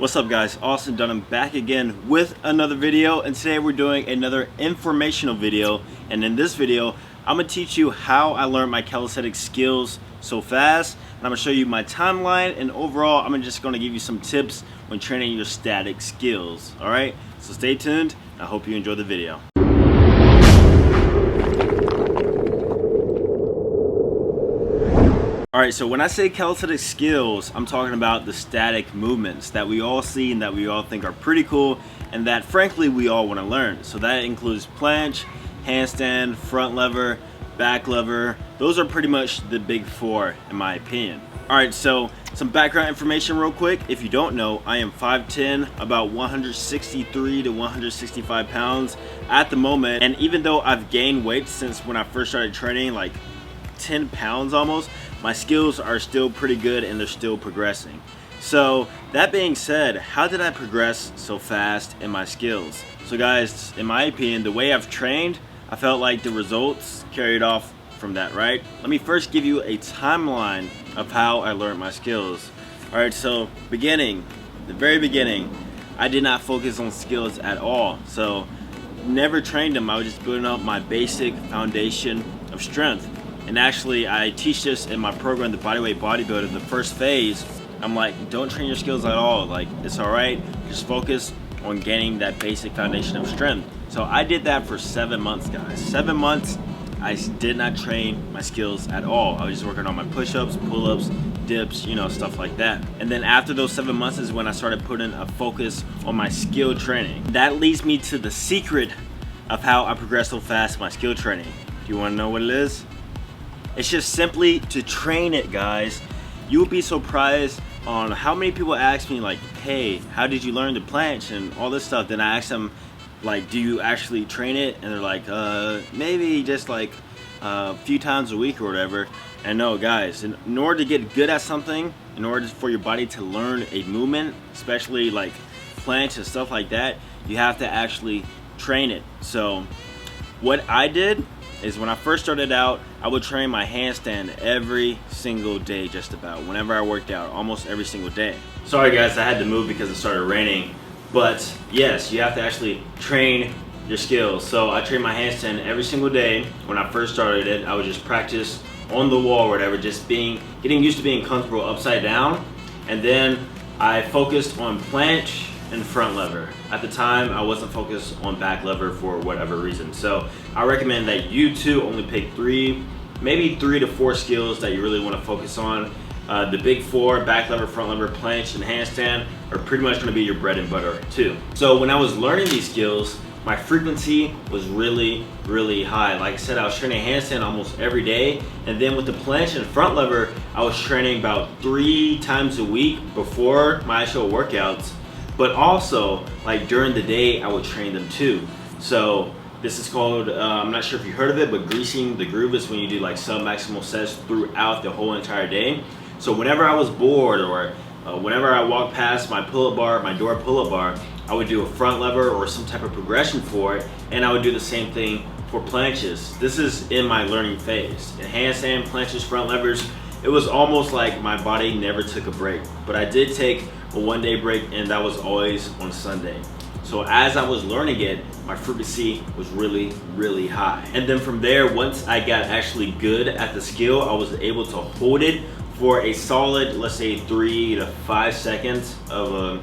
What's up guys, Austin Dunham back again with another video, and today we're doing another informational video. And in this video I'm going to teach you how I learned my calisthenics skills so fast, and I'm going to show you my timeline, and overall I'm just going to give you some tips when training your static skills. Alright, so stay tuned, I hope you enjoy the video. Alright, so when I say calisthenics skills, I'm talking about the static movements that we all see and that we all think are pretty cool, and that frankly we all want to learn. So that includes planche, handstand, front lever, back lever. Those are pretty much the big four in my opinion. Alright, so some background information real quick. If you don't know, I am 5'10", about 163 to 165 pounds at the moment, and even though I've gained weight since when I first started training, like 10 pounds almost, my skills are still pretty good and they're still progressing. So that being said, how did I progress so fast in my skills? So guys, in my opinion, the way I've trained, I felt like the results carried off from that, right? Let me first give you a timeline of how I learned my skills. Alright, so the very beginning, I did not focus on skills at all. So never trained them. I was just building up my basic foundation of strength. And actually, I teach this in my program, the Bodyweight Bodybuilder. The first phase, I'm like, don't train your skills at all. Like, it's all right. Just focus on gaining that basic foundation of strength. So I did that for 7 months, guys. 7 months, I did not train my skills at all. I was just working on my push-ups, pull-ups, dips, you know, stuff like that. And then after those 7 months is when I started putting a focus on my skill training. That leads me to the secret of how I progressed so fast in my skill training. Do you want to know what it is? It's just simply to train it, guys. You would be surprised on how many people ask me like, hey, how did you learn the planche and all this stuff. Then I ask them like, do you actually train it? And they're like, maybe just like a few times a week or whatever. And no, guys, in order to get good at something, in order for your body to learn a movement, especially like planche and stuff like that, you have to actually train it. So what I did is when I first started out, I would train my handstand every single day, just about, whenever I worked out, almost every single day. Sorry guys, I had to move because it started raining, but yes, you have to actually train your skills. So I trained my handstand every single day. When I first started it, I would just practice on the wall or whatever, just getting used to being comfortable upside down, and then I focused on planche and front lever. At the time, I wasn't focused on back lever for whatever reason. So I recommend that you too only pick maybe 3 to 4 skills that you really want to focus on. The big 4, back lever, front lever, planche, and handstand, are pretty much going to be your bread and butter too. So when I was learning these skills, my frequency was really, really high. Like I said, I was training handstand almost every day, and then with the planche and front lever, I was training about 3 times a week before my actual workouts. But also, like during the day, I would train them too. So this is called, I'm not sure if you heard of it, but greasing the groove is when you do like sub-maximal sets throughout the whole entire day. So whenever I was bored, or whenever I walked past my pull-up bar, my door pull-up bar, I would do a front lever or some type of progression for it, and I would do the same thing for planches. This is in my learning phase. In handstand, planches, front levers, it was almost like my body never took a break. But I did take a 1-day break, and that was always on Sunday. So as I was learning it, my frequency was really, really high. And then from there, once I got actually good at the skill, I was able to hold it for a solid, let's say 3 to 5 seconds of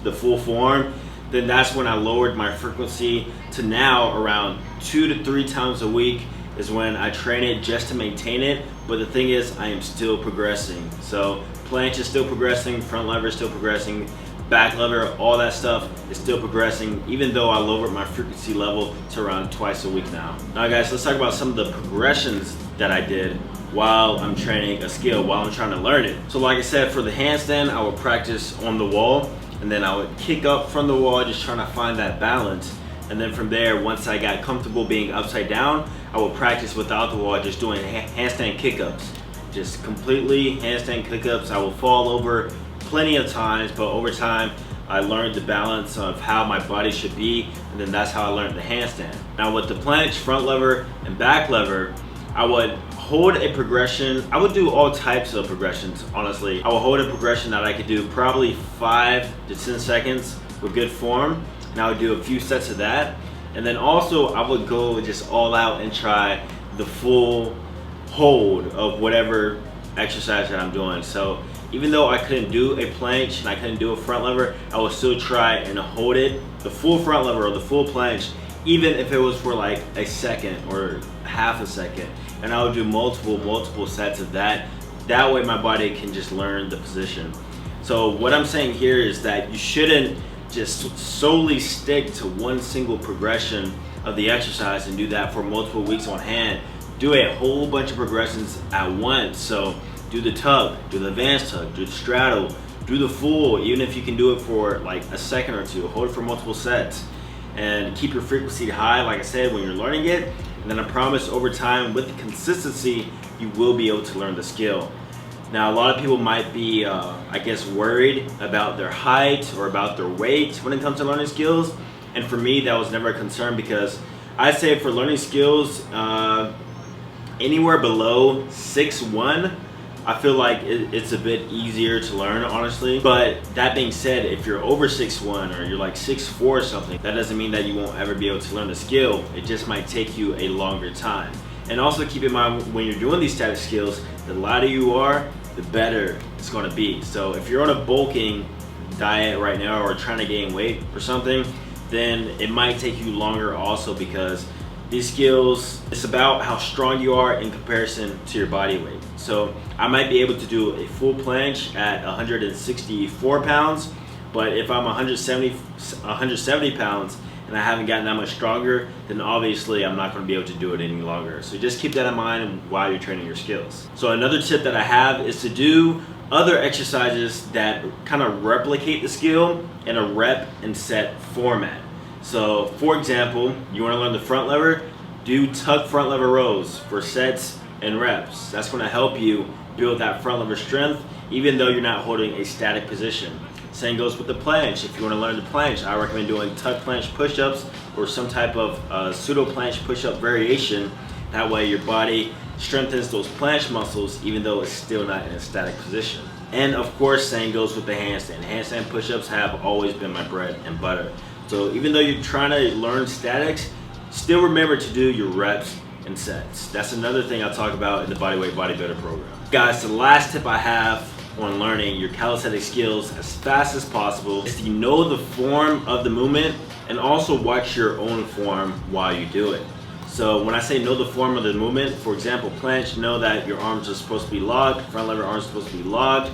the full form. Then that's when I lowered my frequency to now around 2 to 3 times a week is when I train it just to maintain it. But the thing is, I am still progressing. So planche is still progressing, front lever is still progressing, back lever, all that stuff is still progressing, even though I lowered my frequency level to around twice a week now. Now guys, let's talk about some of the progressions that I did while I'm training a skill, while I'm trying to learn it. So like I said, for the handstand, I would practice on the wall, and then I would kick up from the wall, just trying to find that balance. And then from there, once I got comfortable being upside down, I would practice without the wall, just doing handstand kick-ups. Just completely handstand kick-ups. I will fall over plenty of times, but over time, I learned the balance of how my body should be, and then that's how I learned the handstand. Now with the planche, front lever, and back lever, I would hold a progression. I would do all types of progressions, honestly. I would hold a progression that I could do probably 5 to 10 seconds with good form, and I would do a few sets of that. And then also I would go just all out and try the full hold of whatever exercise that I'm doing. So even though I couldn't do a planche and I couldn't do a front lever, I would still try and hold it, the full front lever or the full planche, even if it was for like a second or half a second. And I would do multiple sets of that. That way my body can just learn the position. So what I'm saying here is that you shouldn't just solely stick to one single progression of the exercise and do that for multiple weeks on hand. Do a whole bunch of progressions at once. So do the tug, do the advanced tug, do the straddle, do the full, even if you can do it for like a second or two. Hold it for multiple sets and keep your frequency high, like I said, when you're learning it. And then I promise over time, with the consistency, you will be able to learn the skill. Now, a lot of people might be, I guess, worried about their height or about their weight when it comes to learning skills. And for me, that was never a concern, because I say for learning skills, anywhere below 6'1", I feel like it's a bit easier to learn, honestly. But that being said, if you're over 6'1" or you're like 6'4" or something, that doesn't mean that you won't ever be able to learn the skill. It just might take you a longer time. And also keep in mind, when you're doing these static skills, the lighter you are, the better it's gonna be. So if you're on a bulking diet right now or trying to gain weight or something, then it might take you longer also, because these skills, it's about how strong you are in comparison to your body weight. So I might be able to do a full planche at 164 pounds, but if I'm 170 pounds and I haven't gotten that much stronger, then obviously I'm not going to be able to do it any longer. So just keep that in mind while you're training your skills. So another tip that I have is to do other exercises that kind of replicate the skill in a rep and set format. So for example, you want to learn the front lever, do tuck front lever rows for sets and reps. That's going to help you build that front lever strength, even though you're not holding a static position. Same goes with the planche. If you want to learn the planche, I recommend doing tuck planche push-ups or some type of pseudo planche push-up variation. That way your body strengthens those planche muscles even though it's still not in a static position. And of course, same goes with the handstand. Handstand push-ups have always been my bread and butter. So even though you're trying to learn statics, still remember to do your reps and sets. That's another thing I'll talk about in the Bodyweight Bodybuilder program. Guys, the last tip I have on learning your calisthenic skills as fast as possible is to know the form of the movement and also watch your own form while you do it. So when I say know the form of the movement, for example, planche, know that your arms are supposed to be locked, front lever arms are supposed to be locked.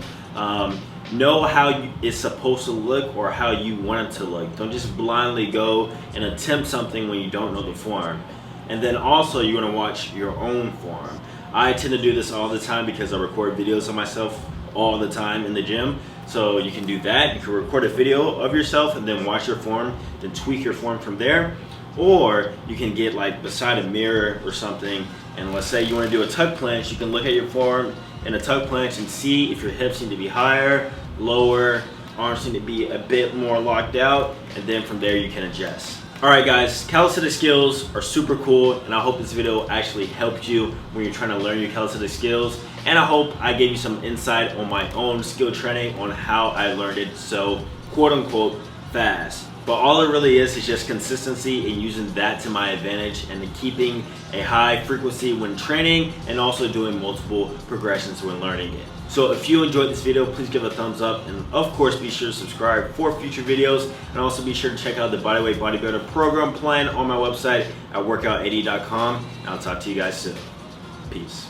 Know how it's supposed to look or how you want it to look. Don't just blindly go and attempt something when you don't know the form. And then also you want to watch your own form. I tend to do this all the time because I record videos of myself all the time in the gym. So you can do that. You can record a video of yourself and then watch your form, then tweak your form from there. Or you can get like beside a mirror or something, and let's say you want to do a tuck planche, you can look at your form in a tuck planche and see if your hips need to be higher, lower, arms need to be a bit more locked out, and then from there you can adjust. Alright guys, calisthenic skills are super cool, and I hope this video actually helped you when you're trying to learn your calisthenic skills, and I hope I gave you some insight on my own skill training on how I learned it so quote unquote fast. But all it really is just consistency and using that to my advantage and keeping a high frequency when training and also doing multiple progressions when learning it. So if you enjoyed this video, please give it a thumbs up, and of course be sure to subscribe for future videos, and also be sure to check out the Bodyweight Bodybuilder program plan on my website at workout80.com. I'll talk to you guys soon. Peace.